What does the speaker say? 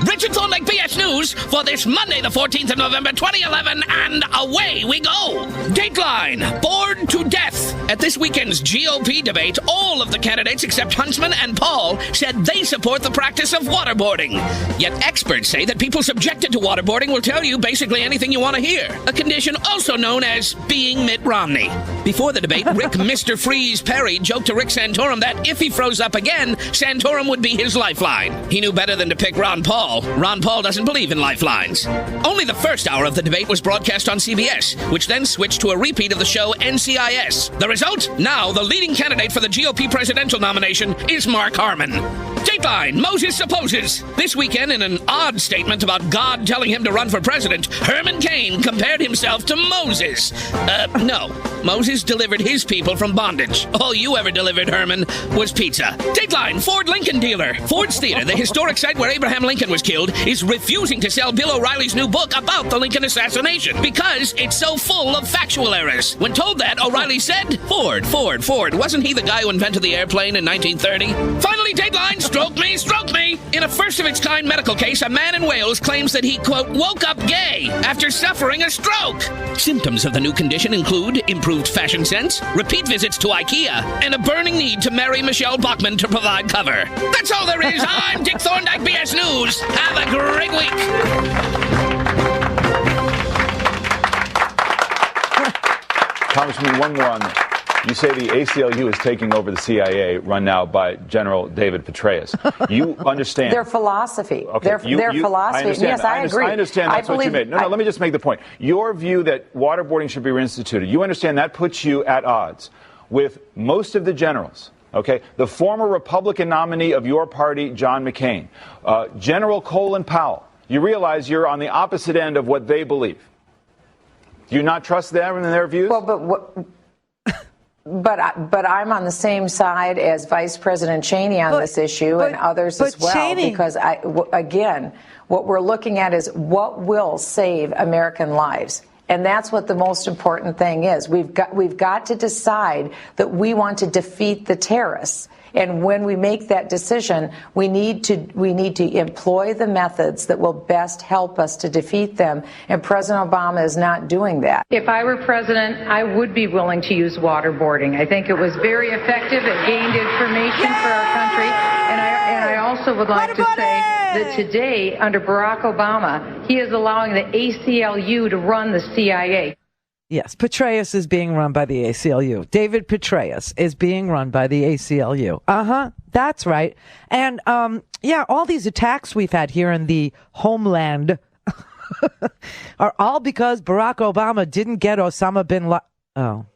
today. Richard Thornlake, BS News, for this Monday, the 14th of November, 2011, and away we go. Dateline, bored to death. At this weekend's GOP debate, all of the candidates except Huntsman and Paul said they support the practice of waterboarding. Yet experts say that people subjected to waterboarding will tell you basically anything you want to hear, a condition also known as being Mitt Romney. Before the debate, Rick Mr. Freeze Perry joked to Rick Santorum that if he froze up again, Santorum would be his lifeline. He knew better than to pick Ron Paul. Ron Paul doesn't believe in lifelines. Only the first hour of the debate was broadcast on CBS, which then switched to a repeat of the show NCIS. The result? Now the leading candidate for the GOP presidential nomination is Mark Harmon. Dateline, Moses supposes. This weekend, in an odd statement about God telling him to run for president, Herman Cain compared himself to Moses. No. Moses delivered his people from bondage. All you ever delivered, Herman, was pizza. Dateline, Ford Lincoln dealer. Ford's Theater, the historic site where Abraham Lincoln was killed, is refusing to sell Bill O'Reilly's new book about the Lincoln assassination because it's so full of factual errors. When told that, O'Reilly said, Ford. Wasn't he the guy who invented the airplane in 1930? Finally, Dateline, stroke me. In a first-of-its-kind medical case, a man in Wales claims that he, quote, woke up gay after suffering a stroke. Symptoms of the new condition include improved fashion sense, repeat visits to IKEA, and a burning need to marry Michelle Bachmann to provide cover. That's all there is. I'm Dick Thorndike, BS News. Have a great week. Congressman, one more on that. You say the ACLU is taking over the CIA, run now by General David Petraeus. You understand their philosophy. Okay, their philosophy. Yes, I agree. I understand that's what you made. No, let me just make the point. Your view that waterboarding should be reinstituted, you understand that puts you at odds with most of the generals. Okay, the former Republican nominee of your party, John McCain, General Colin Powell. You realize you're on the opposite end of what they believe. Do you not trust them and their views? Well, but I'm on the same side as Vice President Cheney on this issue and others as well. Cheney, because again, what we're looking at is what will save American lives. And that's what the most important thing is. We've got to decide that we want to defeat the terrorists. And when we make that decision, we need to employ the methods that will best help us to defeat them. And President Obama is not doing that. If I were president, I would be willing to use waterboarding. I think it was very effective. It gained information for our country. And I also would like to say that today, under Barack Obama, he is allowing the ACLU to run the CIA. Yes, Petraeus is being run by the ACLU. David Petraeus is being run by the ACLU. That's right. And, all these attacks we've had here in the homeland are all because Barack Obama didn't get Osama bin Laden. Oh.